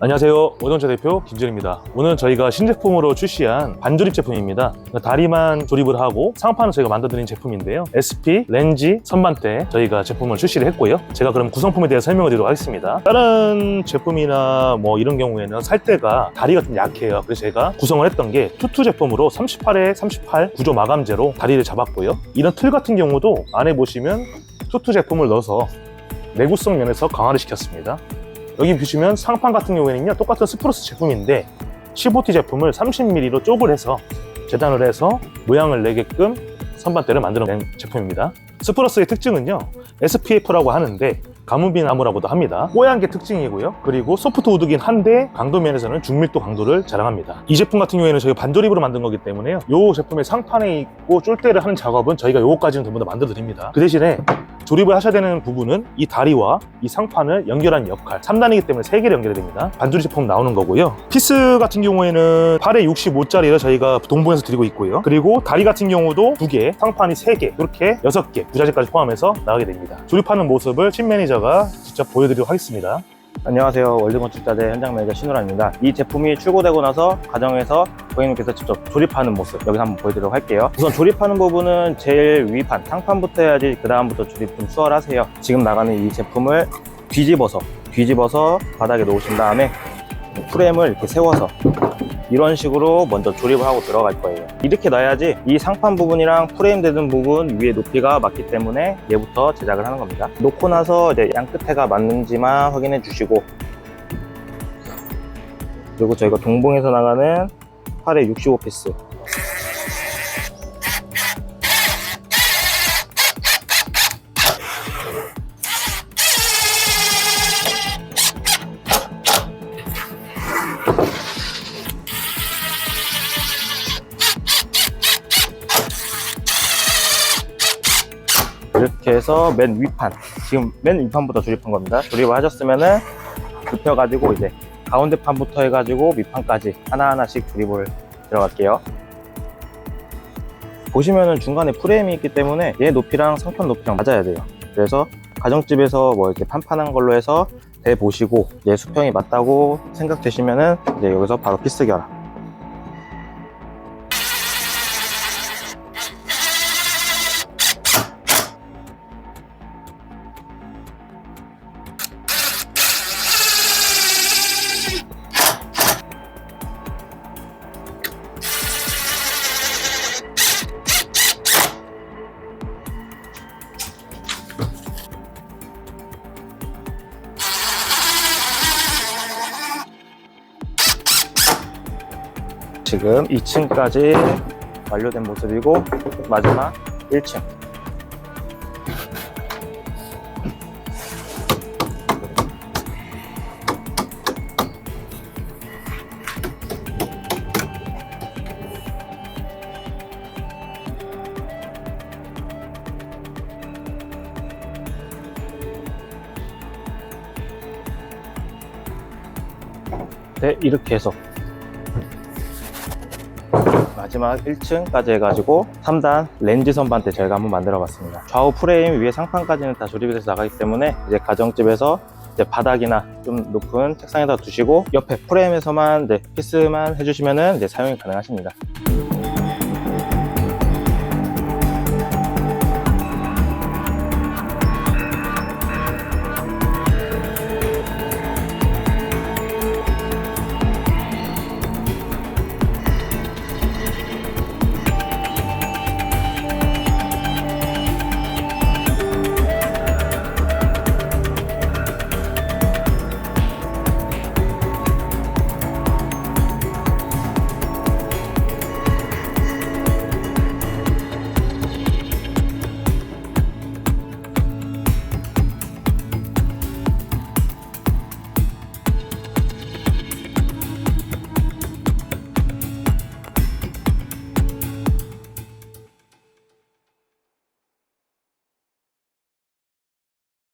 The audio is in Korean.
안녕하세요, 오정철 대표 김준입니다. 오늘은 저희가 신제품으로 출시한 반조립 제품입니다. 다리만 조립을 하고 상판은 저희가 만들어드린 제품인데요, SP 렌지 선반대 저희가 제품을 출시를 했고요. 제가 그럼 구성품에 대해서 설명을 드리도록 하겠습니다. 다른 제품이나 뭐 이런 경우에는 살 때가 다리가 좀 약해요. 그래서 제가 구성을 했던 게 투투 제품으로 38에 38 구조 마감재로 다리를 잡았고요. 이런 틀 같은 경우도 안에 보시면 투투 제품을 넣어서 내구성 면에서 강화를 시켰습니다. 여기 보시면 상판 같은 경우에는요, 똑같은 스프로스 제품인데 15T 제품을 30mm로 쪽을 해서 재단을 해서 모양을 내게끔 선반대를 만들어낸 제품입니다. 스프로스의 특징은요, SPF라고 하는데 가무비 나무라고도 합니다. 뽀얀 게 특징이고요. 그리고 소프트 우드긴 한데 강도 면에서는 중밀도 강도를 자랑합니다. 이 제품 같은 경우에는 저희가 반조립으로 만든 거기 때문에요, 이 제품의 상판에 있고 쫄대를 하는 작업은 저희가 요거까지는 전부 다 만들어 드립니다. 그 대신에 조립을 하셔야 되는 부분은 이 다리와 이 상판을 연결하는 역할, 3단이기 때문에 3개를 연결해야 됩니다. 반조립 제품 나오는 거고요. 피스 같은 경우에는 8에 65짜리를 저희가 동봉해서 드리고 있고요. 그리고 다리 같은 경우도 2개, 상판이 3개, 이렇게 6개, 부자재까지 포함해서 나가게 됩니다. 조립하는 모습을 팀 매니저가 직접 보여드리도록 하겠습니다. 안녕하세요, 월드건축자재 현장 매니저 신우라입니다. 이 제품이 출고되고 나서 가정에서 고객님께서 직접 조립하는 모습 여기서 한번 보여드리도록 할게요. 우선 조립하는 부분은 제일 위판, 상판부터 해야지 그 다음부터 조립 좀 수월하세요. 지금 나가는 이 제품을 뒤집어서 바닥에 놓으신 다음에 프레임을 이렇게 세워서 이런 식으로 먼저 조립을 하고 들어갈 거예요. 이렇게 놔야지 이 상판 부분이랑 프레임 되는 부분 위에 높이가 맞기 때문에 얘부터 제작을 하는 겁니다. 놓고 나서 이제 양 끝에가 맞는지만 확인해 주시고, 그리고 저희가 동봉해서 나가는 8에 65피스 이렇게 해서 맨 위판, 지금 맨 위판부터 조립한 겁니다. 조립을 하셨으면은 눕혀가지고 이제 가운데 판부터 해가지고 밑판까지 하나하나씩 조립을 들어갈게요. 보시면은 중간에 프레임이 있기 때문에 얘 높이랑 상판 높이랑 맞아야 돼요. 그래서 가정집에서 뭐 이렇게 판판한 걸로 해서 대보시고 얘 수평이 맞다고 생각되시면은 이제 여기서 바로 피스 결합. 지금 2층까지 완료된 모습이고 마지막 1층. 네, 이렇게 해서 마지막 1층까지 해가지고 3단 렌즈 선반대 저희가 한번 만들어 봤습니다. 좌우 프레임 위에 상판까지는 다 조립이 돼서 나가기 때문에 이제 가정집에서 이제 바닥이나 좀 높은 책상에다 두시고 옆에 프레임에서만 피스만 해주시면은 이제 사용이 가능하십니다.